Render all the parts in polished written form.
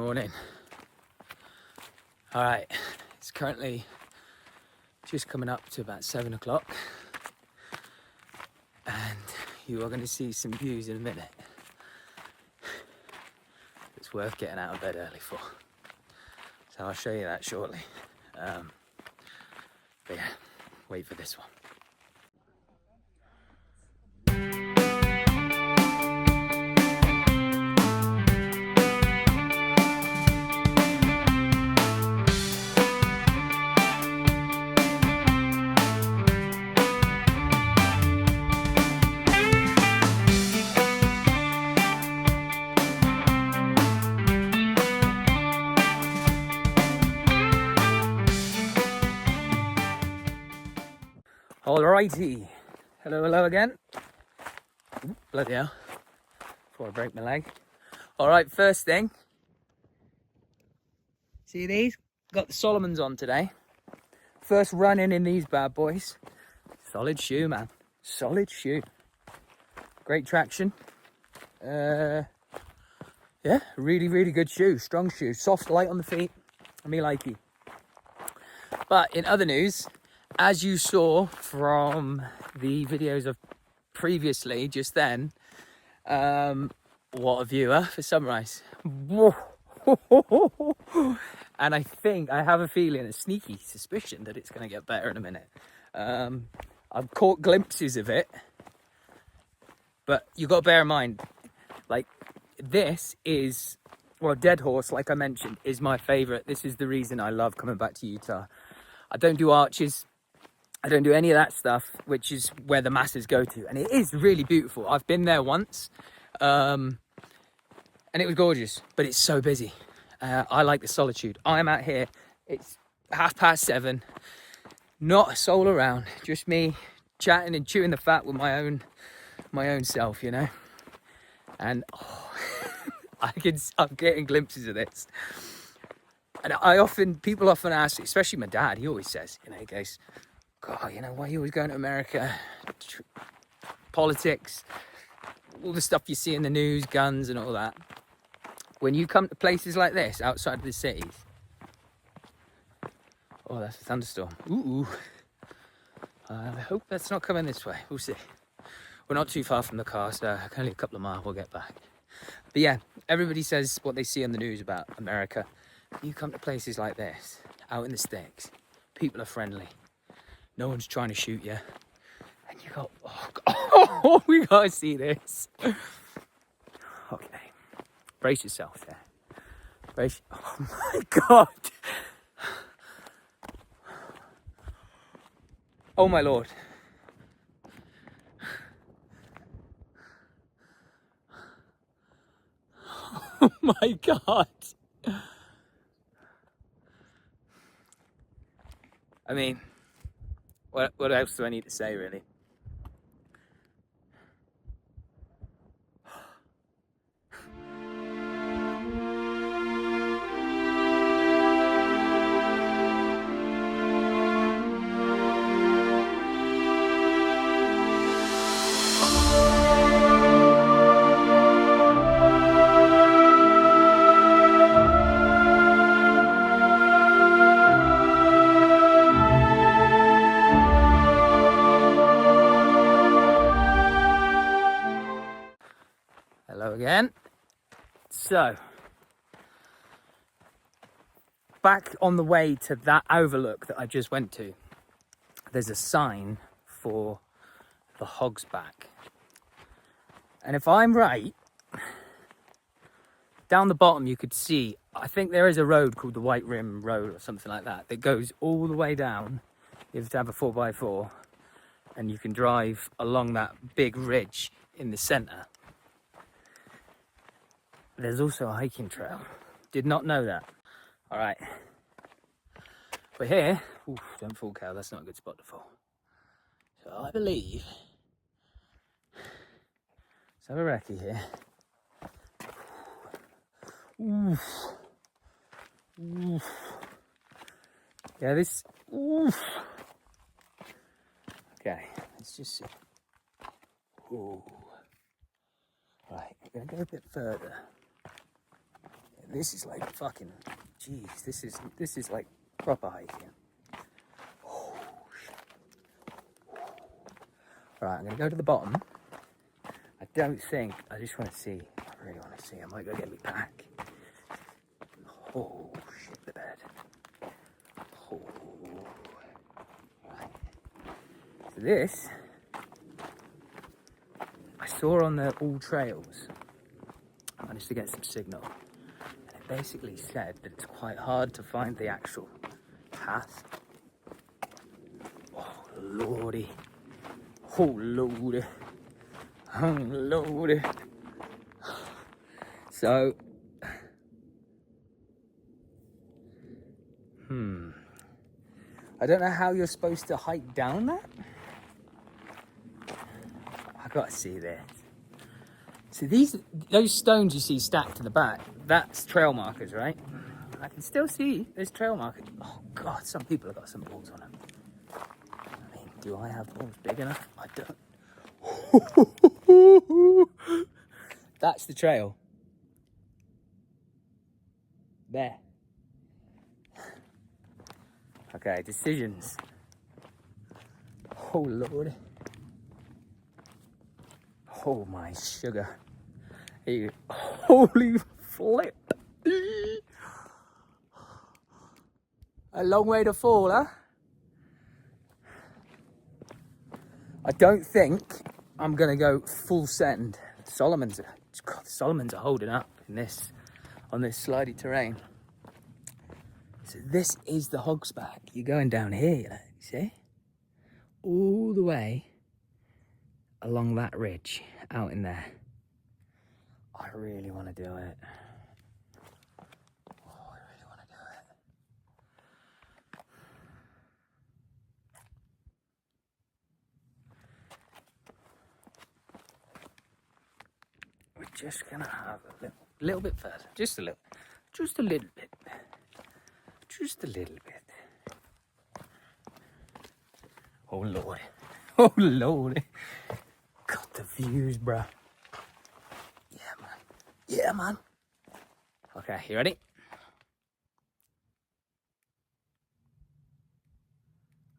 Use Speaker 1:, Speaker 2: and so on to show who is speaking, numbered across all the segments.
Speaker 1: morning. All right, it's currently just coming up to about 7 o'clock, and you are going to see some views in a minute. It's worth getting out of bed early for, so I'll show you that shortly. But yeah, wait for this one. Alrighty, hello again. Ooh, bloody hell, before I break my leg. Alright, first thing, see these? Got the Solomons on today. First run in these bad boys. Solid shoe, man, solid shoe. Great traction. Yeah, really good shoe, strong shoe, soft, light on the feet, me likey. But in other news, as you saw from the videos of previously, just then, what a viewer for sunrise. And I have a feeling, a sneaky suspicion that it's going to get better in a minute. I've caught glimpses of it, but you got to bear in mind, like, this is, well, Dead Horse, like I mentioned, is my favorite. This is the reason I love coming back to Utah. I don't do arches. I don't do any of that stuff, which is where the masses go to. And it is really beautiful. I've been there once, and it was gorgeous, but it's so busy. I like the solitude. I'm out here. It's 7:30. Not a soul around. Just me chatting and chewing the fat with my own self, you know. And I'm getting glimpses of this. And people often ask, especially my dad, he always says, you know, he goes, God, you know, why are you always going to America? Politics, all the stuff you see in the news, guns and all that. When you come to places like this, outside of the cities, oh, that's a thunderstorm. Ooh. I hope that's not coming this way. We'll see. We're not too far from the car, so only a couple of miles, we'll get back. But yeah, everybody says what they see on the news about America. You come to places like this, out in the sticks, people are friendly. No one's trying to shoot you. And you go, oh, we gotta see this. Okay. Brace yourself there. Oh my God. Oh my Lord. Oh my God. I mean, what else do I need to say, really? Hello again. So, back on the way to that overlook that I just went to, there's a sign for the Hog's Back. And if I'm right, down the bottom you could see, I think there is a road called the White Rim Road or something like that, that goes all the way down. You have to have a 4x4 and you can drive along that big ridge in the centre. There's also a hiking trail. Did not know that. All right. We're here. Oof, don't fall, cow. That's not a good spot to fall. So I believe. Let's have a recce here. Oof. Oof. Yeah, this. Oof. Okay, let's just see. Ooh. Right, we're going to go a bit further. This is like fucking, jeez, this is like proper hiking. Oh, shit. Right, I'm gonna go to the bottom. I just want to see. I really want to see. I might go get me pack. Oh shit, the bed. Oh. Right. So this, I saw on the All Trails. I managed to get some signal. And it basically said that it's quite hard to find the actual path. Oh lordy. Oh lordy. Oh lordy. So, I don't know how you're supposed to hike down that. I gotta see this. So those stones you see stacked to the back, that's trail markers, right? I can still see there's trail markers. Oh God, some people have got some balls on them. I mean, do I have balls big enough? I don't. That's the trail. There. Okay, decisions. Oh Lord. Oh my sugar. Here. Holy flip. A long way to fall, huh? I don't think I'm gonna go full send. The Solomons are holding up in this, on this slidey terrain. So this is the Hog's Back. You're going down here, you see? All the way along that ridge out in there. I really want to do it. Oh, I really want to do it. We're just going to have a little bit further. Just a little bit. Just a little bit. Oh Lord. Oh Lord. Got the views, bruh. Yeah, man. Yeah, man. Okay, you ready?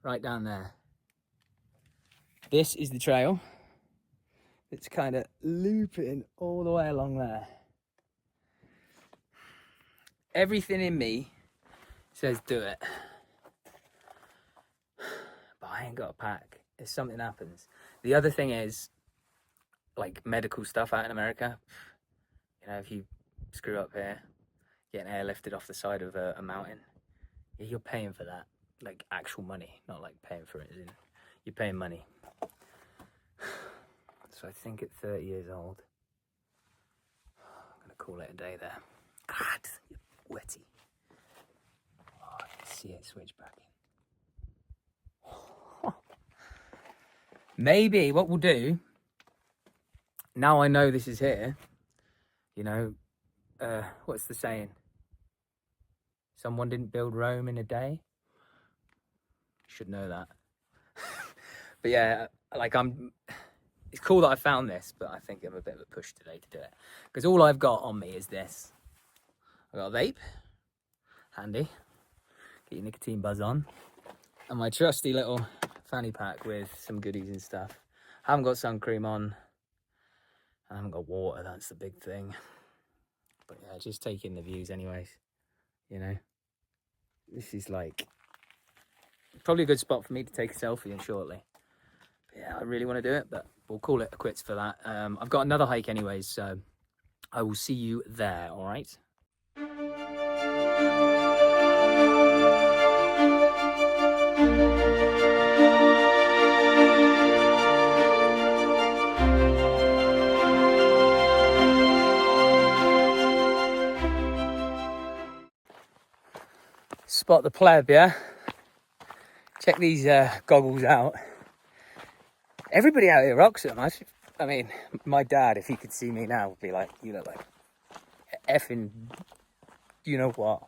Speaker 1: Right down there. This is the trail. It's kind of looping all the way along there. Everything in me says do it. But I ain't got a pack. If something happens. The other thing is, like medical stuff out in America. You know, if you screw up here, getting airlifted off the side of a mountain, you're paying for that. Like actual money, not like paying for it as in, you're paying money. So I think at 30 years old, I'm gonna call it a day there. God, you're wetty. Oh, I can see it switch back in. Maybe what we'll do, now I know this is here, you know, what's the saying? Someone didn't build Rome in a day. Should know that. But yeah, like it's cool that I found this, but I think I'm a bit of a push today to do it. Because all I've got on me is this. I've got a vape, handy, get your nicotine buzz on, and my trusty little fanny pack with some goodies and stuff. I haven't got sun cream on, I haven't got water, that's the big thing. But yeah, just take in the views anyways, you know. This is like, probably a good spot for me to take a selfie in shortly. But yeah, I really want to do it, but we'll call it quits for that. I've got another hike anyways, so I will see you there, all right? Spot the pleb, yeah? Check these goggles out. Everybody out here rocks them. I mean, my dad, if he could see me now, would be like, you look like effing, you know what.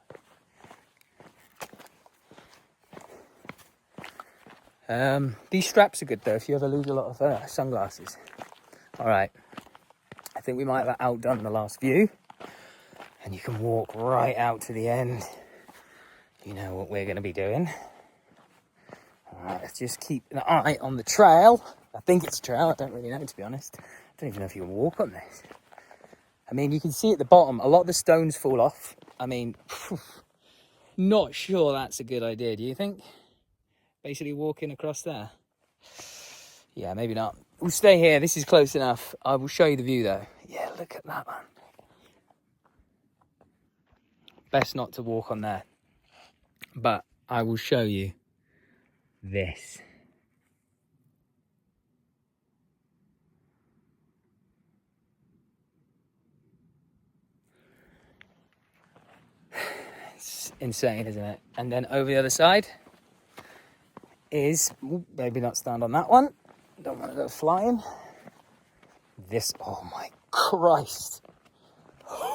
Speaker 1: These straps are good though, if you ever lose a lot of sunglasses. All right, I think we might have outdone the last view. And And you can walk right out to the end. You know what we're going to be doing. All right, let's just keep an eye on the trail. I think it's a trail. I don't really know, to be honest. I don't even know if you can walk on this. I mean, you can see at the bottom, a lot of the stones fall off. I mean, not sure that's a good idea, do you think? Basically walking across there. Yeah, maybe not. We'll stay here. This is close enough. I will show you the view, though. Yeah, look at that, man. Best not to walk on there. But I will show you this. It's insane, isn't it? And then over the other side is, maybe not stand on that one. Don't want to go flying. This, oh my Christ.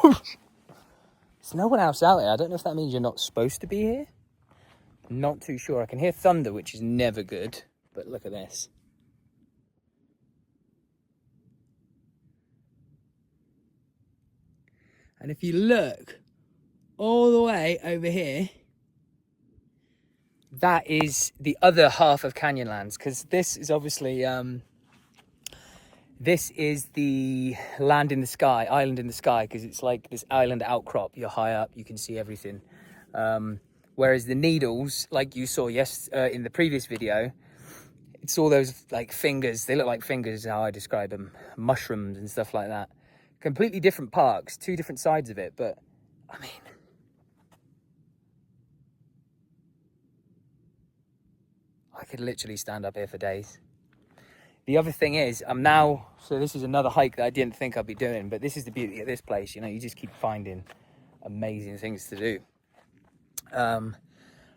Speaker 1: There's no one else out here. I don't know if that means you're not supposed to be here. Not too sure. I can hear thunder, which is never good. But look at this. And if you look all the way over here, that is the other half of Canyonlands, because this is obviously this is the land in the sky, island in the sky, because it's like this island outcrop. You're high up, you can see everything. Whereas the Needles, like you saw in the previous video, it's all those like fingers. They look like fingers, is how I describe them. Mushrooms and stuff like that. Completely different parks, two different sides of it. But I mean, I could literally stand up here for days. The other thing is, so this is another hike that I didn't think I'd be doing, but this is the beauty of this place. You know, you just keep finding amazing things to do.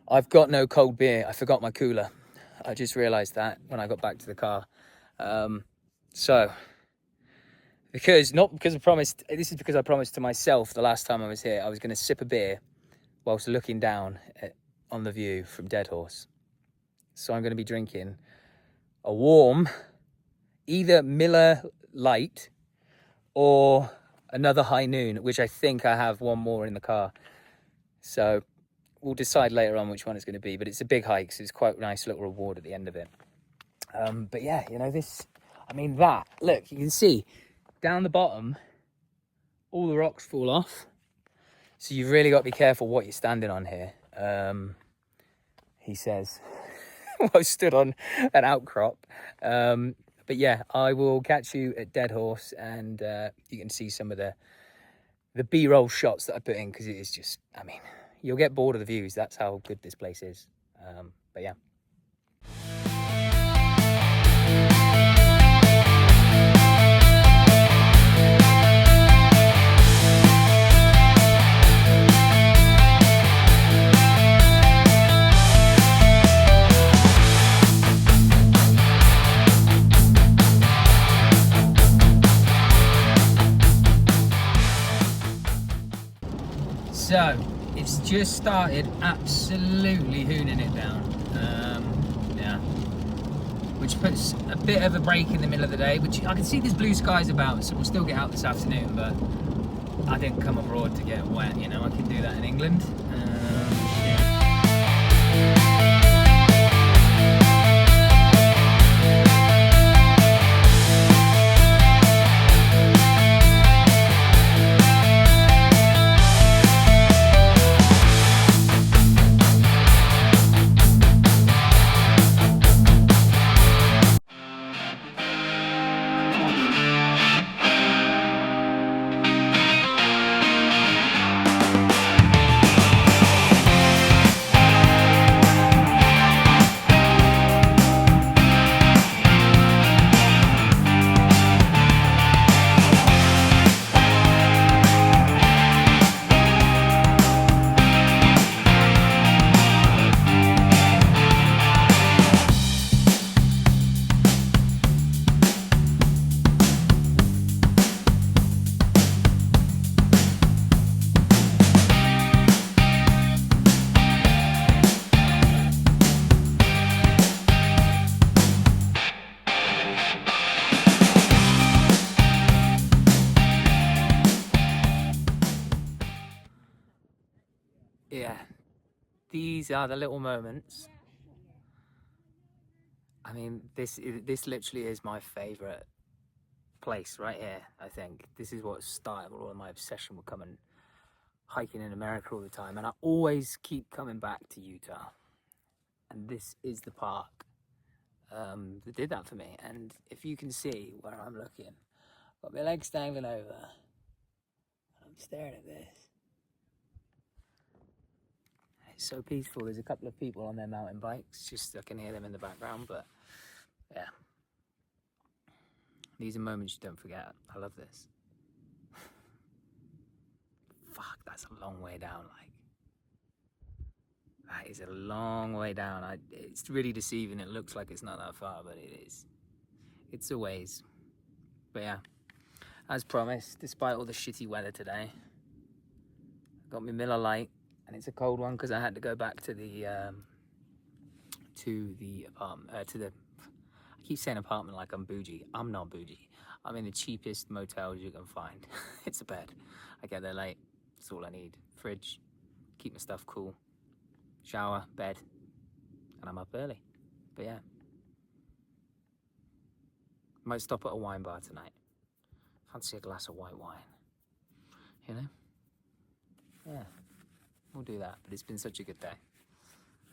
Speaker 1: I've got no cold beer. I forgot my cooler. I just realized that when I got back to the car. Because this is because I promised to myself the last time I was here, I was going to sip a beer whilst looking down on the view from Dead Horse. So I'm going to be drinking a warm, either Miller Lite or another High Noon, which I think I have one more in the car. So we'll decide later on which one it's going to be, but it's a big hike, so it's quite a nice little reward at the end of it. But yeah, you know, look, you can see down the bottom, all the rocks fall off. So you've really got to be careful what you're standing on here. He says, I stood on an outcrop. But yeah, I will catch you at Dead Horse, and you can see some of the B-roll shots that I put in, because it is just, I mean, you'll get bored of the views. That's how good this place is. But yeah. So, it's just started absolutely hooning it down. Yeah. Which puts a bit of a break in the middle of the day, which I can see there's blue skies about, so we'll still get out this afternoon, but I didn't come abroad to get wet, you know, I can do that in England. Yeah. these are the little moments. I mean, this literally is my favorite place right here. I think this is what started all of my obsession with coming hiking in America all the time, and I always keep coming back to Utah. And this is the park that did that for me. And if you can see where I'm looking, I've got my legs dangling over, and I'm staring at this. It's so peaceful. There's a couple of people on their mountain bikes, just I can hear them in the background, but yeah. These are moments you don't forget. I love this. Fuck, that's a long way down, like. That is a long way down. It's really deceiving. It looks like it's not that far, but it is. It's a ways. But yeah, as promised, despite all the shitty weather today, I got my Miller Lite, and it's a cold one because I had to go back to the apartment, I keep saying apartment like I'm bougie. I'm not bougie. I'm in the cheapest motels you can find. It's a bed. I get there late. That's all I need. Fridge, keep my stuff cool. Shower, bed, and I'm up early. But yeah, might stop at a wine bar tonight. Fancy a glass of white wine, you know? Yeah, we'll do that. But it's been such a good day.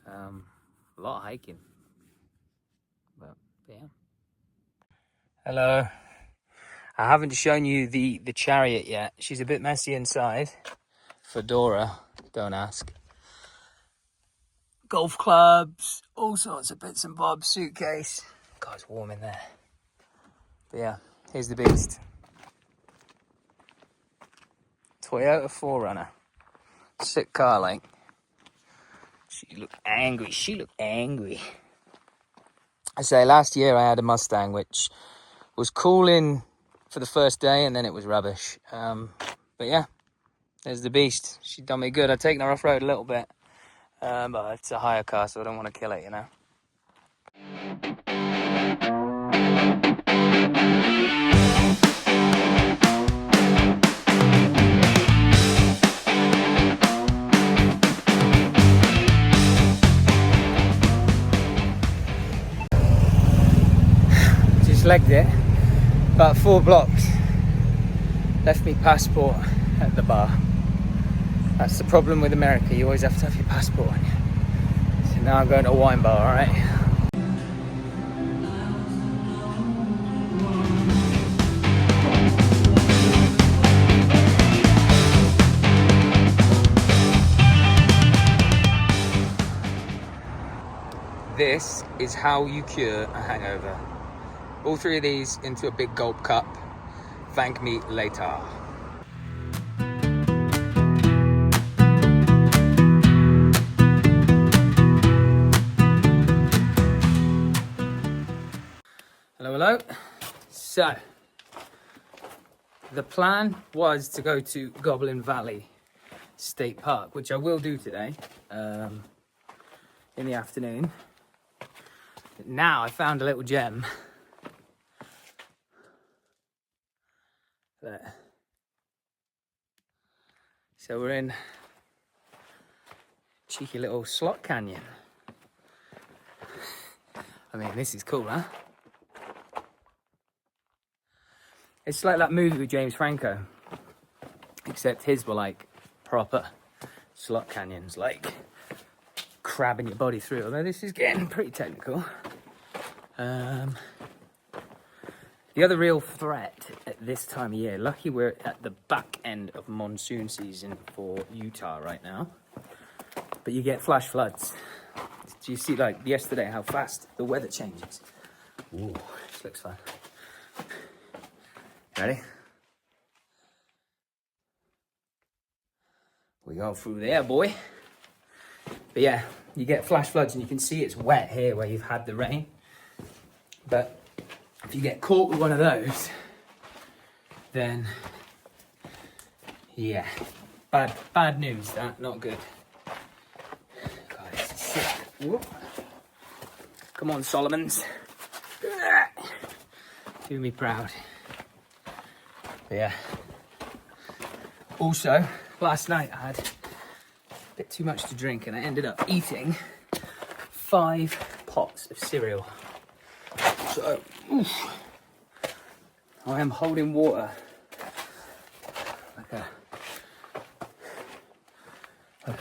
Speaker 1: A lot of hiking, but yeah. Hello. I haven't shown you the chariot yet. She's a bit messy inside. Fedora, don't ask. Golf clubs, all sorts of bits and bobs, suitcase. God, it's warm in there. But yeah, here's the beast. Toyota 4Runner. Sick car, like. She looked angry. I say, last year I had a Mustang, which was cool for the first day, and then it was rubbish. But yeah, there's the beast. She done me good. I've taken her off-road a little bit. But it's a hire car, so I don't want to kill it, you know. Just legged it, about 4 blocks. Left me passport at the bar. That's the problem with America, you always have to have your passport on you. So now I'm going to a wine bar, alright? This is how you cure a hangover. All 3 of these into a big gulp cup. Thank me later. Hello. So, the plan was to go to Goblin Valley State Park, which I will do today in the afternoon. But now I found a little gem. There. So we're in cheeky little slot canyon. I mean, this is cool, huh? It's like that movie with James Franco, except his were like proper slot canyons, like crabbing your body through, although this is getting pretty technical. The other real threat at this time of year, lucky we're at the back end of monsoon season for Utah right now, but you get flash floods. Do you see, like yesterday, how fast the weather changes? Ooh, this looks fun. Ready? We go through there, boy. But yeah, you get flash floods, and you can see it's wet here where you've had the rain. But if you get caught with one of those, then yeah, bad news. That not good. God, this is sick. Whoop. Come on, Solomons. Do me proud. But yeah. Also, last night I had bit too much to drink, and I ended up eating 5 pots of cereal. So, oof, I am holding water like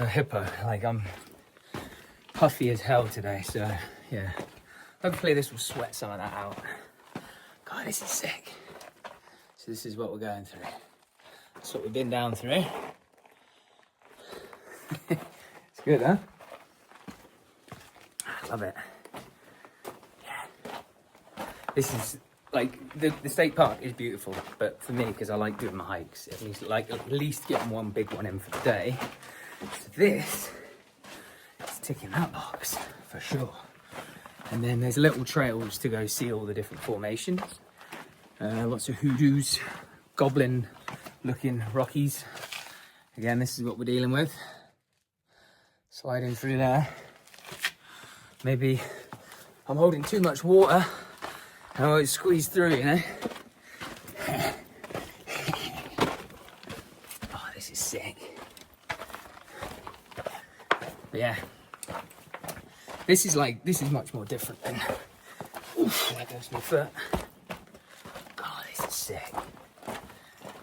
Speaker 1: a hippo. Like, I'm puffy as hell today, so yeah. Hopefully this will sweat some of that out. God, this is sick. So this is what we're going through. That's what we've been down through. It's good, huh? I love it. Yeah. This is like the state park is beautiful, but for me, because I like doing my hikes, at least getting one big one in for the day. So this is ticking that box for sure. And then there's little trails to go see all the different formations. Lots of hoodoos, goblin looking rockies. Again, this is what we're dealing with. Sliding through there. Maybe I'm holding too much water and I won't squeeze through, you know. Oh, this is sick. But yeah, this is much more different than, oof, there goes my foot. God, this is sick.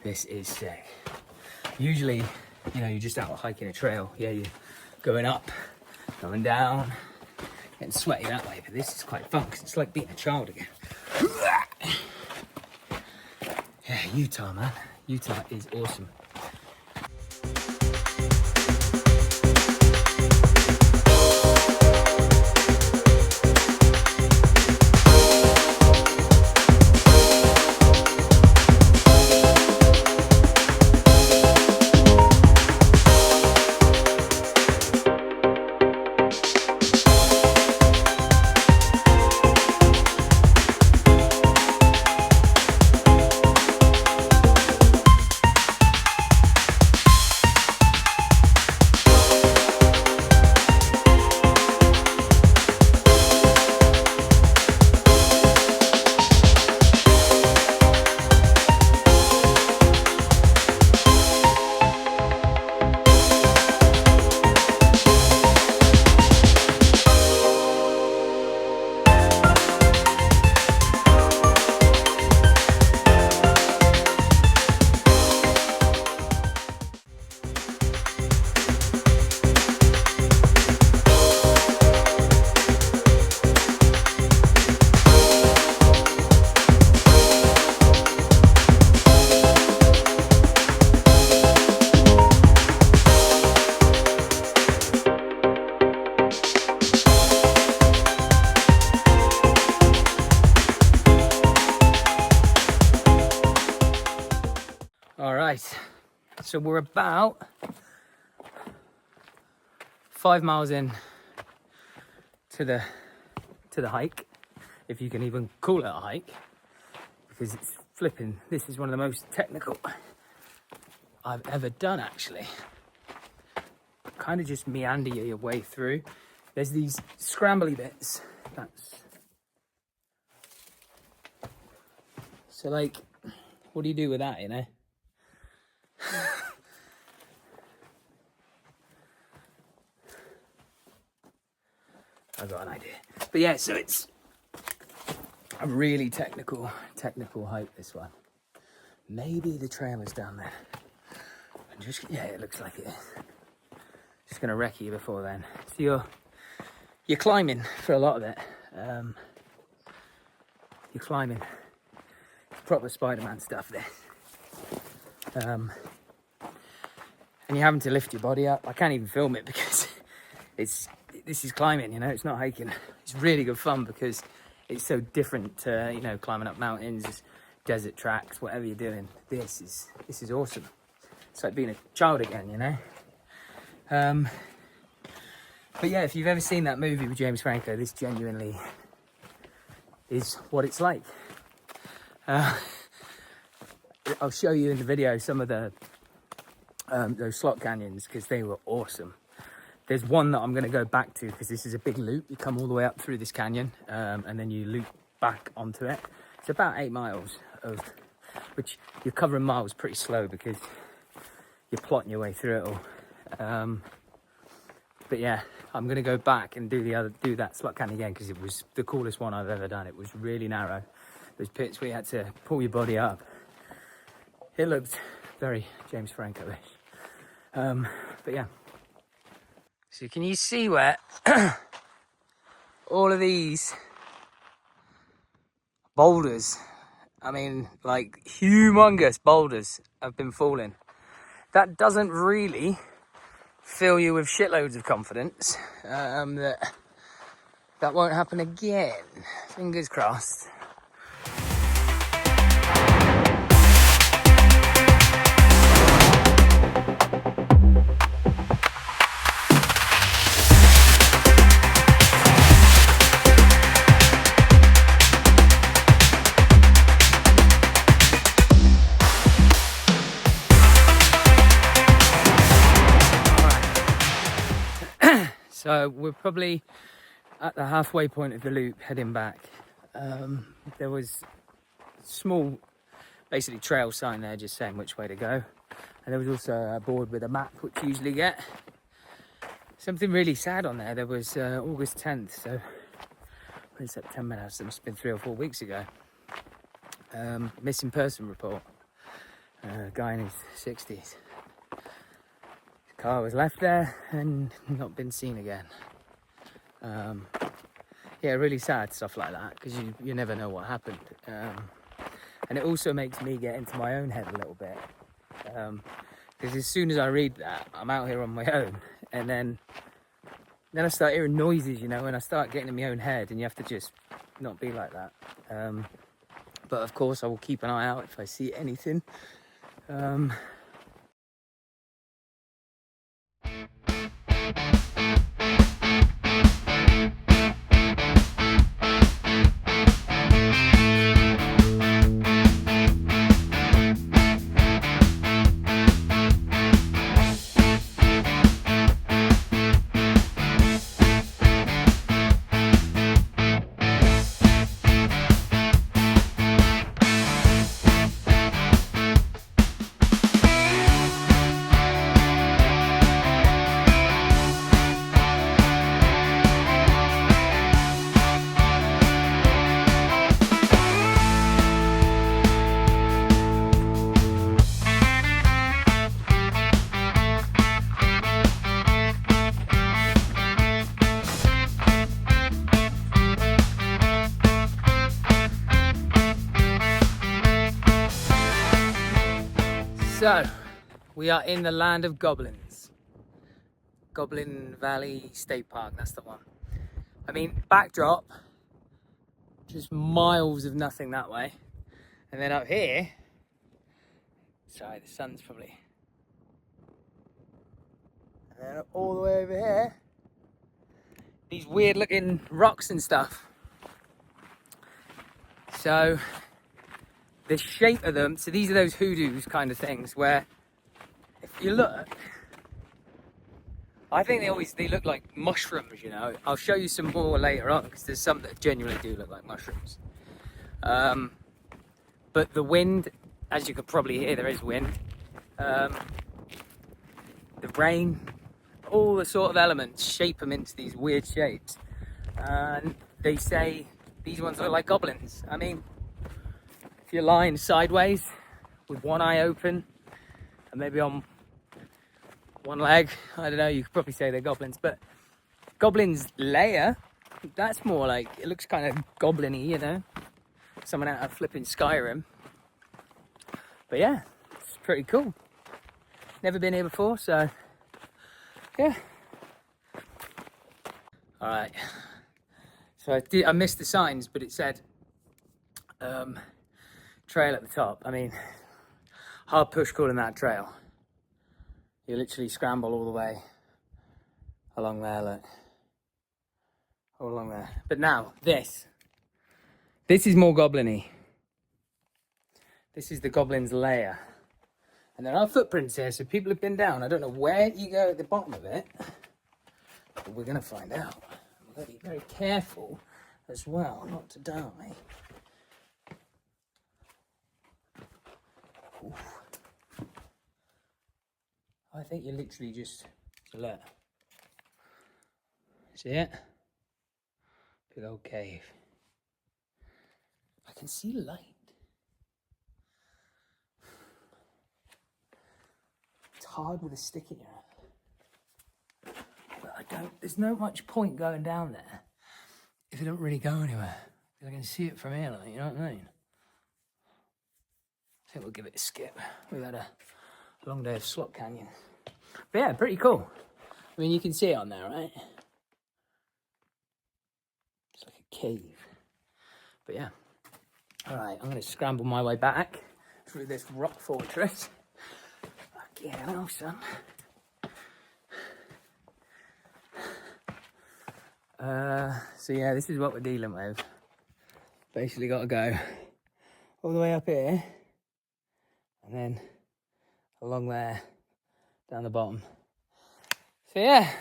Speaker 1: This is sick. Usually, you know, you're just out hiking a trail. Yeah, you're going up, going down, getting sweaty that way. But this is quite fun because it's like being a child again. Yeah, Utah, man. Utah is awesome. All right, so we're about 5 miles in to the hike, if you can even call it a hike, because it's flipping. This is one of the most technical I've ever done, actually. Kind of just meander your way through. There's these scrambly bits. So, like, what do you do with that, you know? I've got an idea. But yeah, so it's a really technical hike, this one. Maybe the trail is down there. Yeah, it looks like it is. Just gonna wreck you before then. So you're climbing for a lot of it. You're climbing. It's proper Spider-Man stuff, this. And you're having to lift your body up. I can't even film it because this is climbing, you know, it's not hiking. It's really good fun because it's so different to, you know, climbing up mountains, desert tracks, whatever you're doing. This is awesome. It's like being a child again, you know. But yeah, if you've ever seen that movie with James Franco, this genuinely is what it's like. I'll show you in the video some of the those slot canyons because they were awesome. There's one that I'm going to go back to because this is a big loop. You come all the way up through this canyon and then you loop back onto it. It's about 8 miles of which you're covering miles pretty slow because you're plotting your way through it all. But yeah, I'm gonna go back and do that slot canyon again, because it was the coolest one I've ever done. It was really narrow. Those pits where you had to pull your body up. It looked very James Franco-ish. But yeah. So can you see where all of these boulders, I mean, like humongous boulders, have been falling? That doesn't really fill you with shitloads of confidence that won't happen again. Fingers crossed. So we're probably at the halfway point of the loop heading back. There was a small, basically trail sign there just saying which way to go. And there was also a board with a map, which you usually get. Something really sad on there. There was August 10th, so we're in September now, so it must have been 3 or 4 weeks ago. Missing person report. A guy in his 60s. Car was left there and not been seen again. Yeah, really sad stuff like that, because you never know what happened. And it also makes me get into my own head a little bit, because as soon as I read that, I'm out here on my own, and then I start hearing noises, you know, and I start getting in my own head, and you have to just not be like that. But of course I will keep an eye out if I see anything. So, we are in the land of goblins. Goblin Valley State Park, that's the one. I mean, backdrop, just miles of nothing that way. And then up here, sorry, the sun's probably... And then all the way over here, these weird looking rocks and stuff. So, the shape of them, so these are those hoodoos kind of things where, if you look, I think they look like mushrooms, you know. I'll show you some more later on, because there's some that genuinely do look like mushrooms. But the wind, as you could probably hear, there is wind. The rain, all the sort of elements shape them into these weird shapes. And they say these ones look like goblins. I mean, if you're lying sideways with one eye open and maybe on one leg, I don't know, you could probably say they're goblins. But goblin's lair, that's more like, it looks kind of goblin-y, you know, someone out of flipping Skyrim. But yeah, it's pretty cool. Never been here before, so yeah. All right, so I missed the signs, but it said trail at the top. I mean, hard push calling that trail. You literally scramble all the way along there, look. All along there. But now, this is more goblin-y. This is the goblin's lair. And there are footprints here, so people have been down. I don't know where you go at the bottom of it, but we're going to find out. We've got to be very careful as well, not to die. Oof. I think you literally just, so look. See it? Big old cave. I can see light. It's hard with a stick in your hand. But there's no much point going down there if you don't really go anywhere. I can see it from here, like, you know what I mean? I think we'll give it a skip. We've had a long day of Slot Canyon. But yeah, pretty cool. I mean, you can see it on there, right? It's like a cave. But yeah. All right, I'm going to scramble my way back through this rock fortress. Fucking hell, son. So yeah, this is what we're dealing with. Basically got to go all the way up here and then along there down the bottom. So yeah,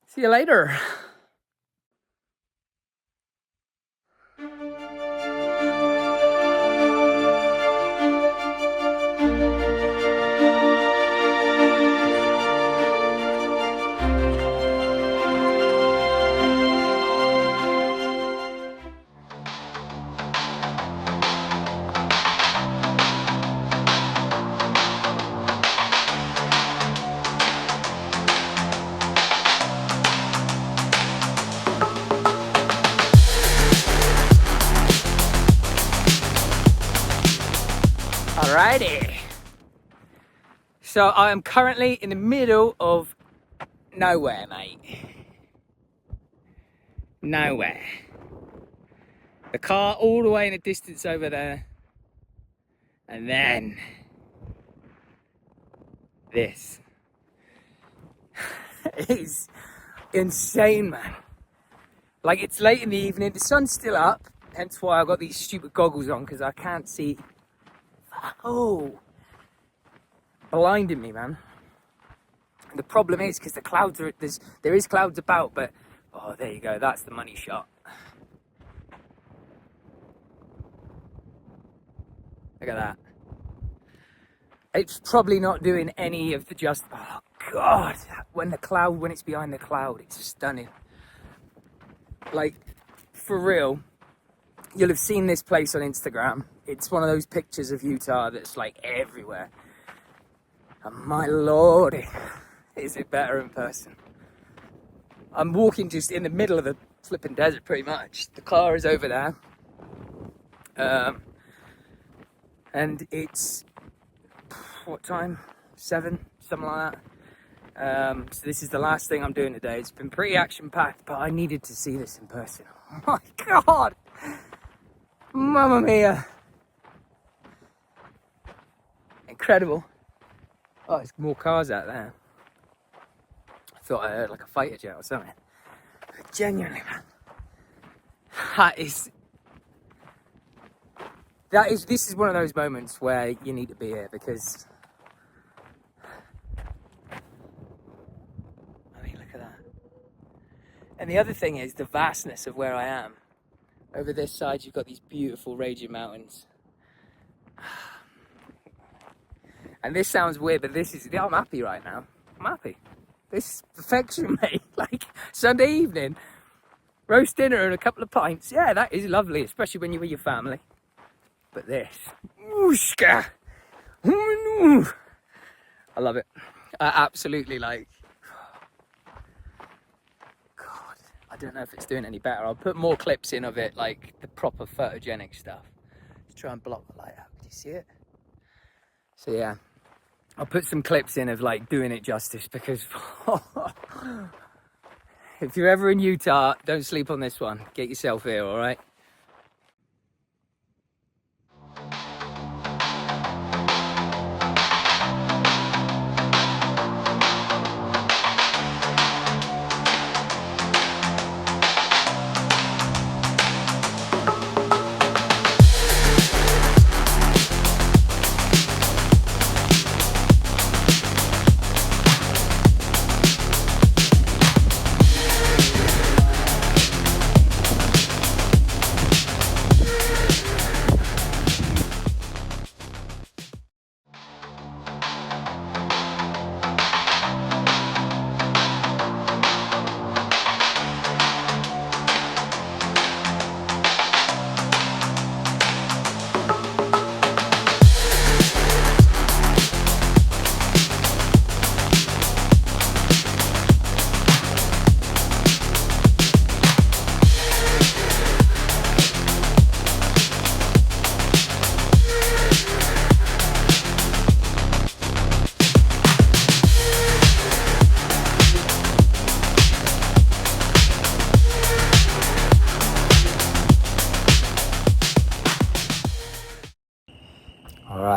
Speaker 1: see you later. Alrighty. So I am currently in the middle of nowhere, mate. Nowhere. The car all the way in the distance over there. And then this. It's insane, man. Like, it's late in the evening, the sun's still up, hence why I've got these stupid goggles on, because I can't see. Oh, blinding me, man. The problem is because the clouds are there is clouds about, but oh, there you go. That's the money shot. Look at that. It's probably not doing any of the just. Oh God, when it's behind the cloud, it's stunning. Like, for real. You'll have seen this place on Instagram. It's one of those pictures of Utah that's like everywhere. And my lord, is it better in person. I'm walking just in the middle of the flipping desert pretty much. The car is over there. And it's, what time? 7, something like that. So this is the last thing I'm doing today. It's been pretty action-packed, but I needed to see this in person. Oh my God! Mamma mia! Incredible. Oh, there's more cars out there. I thought I heard like a fighter jet or something. But genuinely, man. This is one of those moments where you need to be here because, I mean, look at that. And the other thing is the vastness of where I am. Over this side, you've got these beautiful raging mountains. And this sounds weird, but I'm happy right now. I'm happy. This is perfection, mate. Like, Sunday evening, roast dinner and a couple of pints. Yeah, that is lovely, especially when you're with your family. But this, whooshka. I love it. I absolutely like. God, I don't know if it's doing any better. I'll put more clips in of it, like the proper photogenic stuff. Let's try and block the light out. Can you see it? So yeah, I'll put some clips in of like doing it justice because if you're ever in Utah, don't sleep on this one. Get yourself here, all right?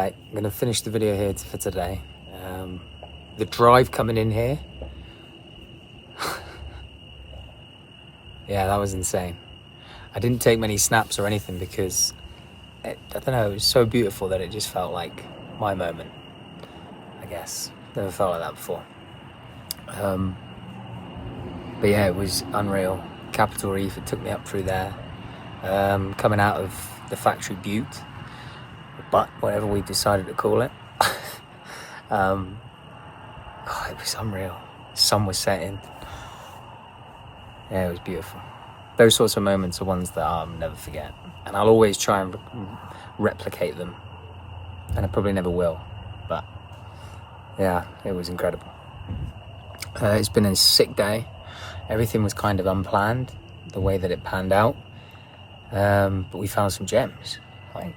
Speaker 1: Right, I'm gonna finish the video here for today. The drive coming in here, yeah, that was insane. I didn't take many snaps or anything because I don't know, it was so beautiful that it just felt like my moment, I guess. Never felt like that before. But yeah, it was unreal. Capitol Reef, it took me up through there. Coming out of the factory butte, but whatever we decided to call it. It was unreal. Sun was setting. Yeah, it was beautiful. Those sorts of moments are ones that I'll never forget, and I'll always try and replicate them, and I probably never will, but yeah, it was incredible. It's been a sick day. Everything was kind of unplanned, the way that it panned out, but we found some gems. Like,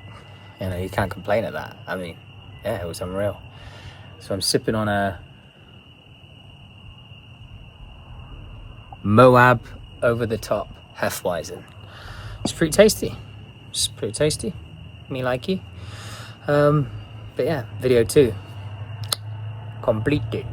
Speaker 1: you know, you can't complain at that. I mean, yeah, it was unreal. So I'm sipping on a Moab over the top Hefeweizen. It's pretty tasty. It's pretty tasty. Me likey. But yeah, video 2 completed.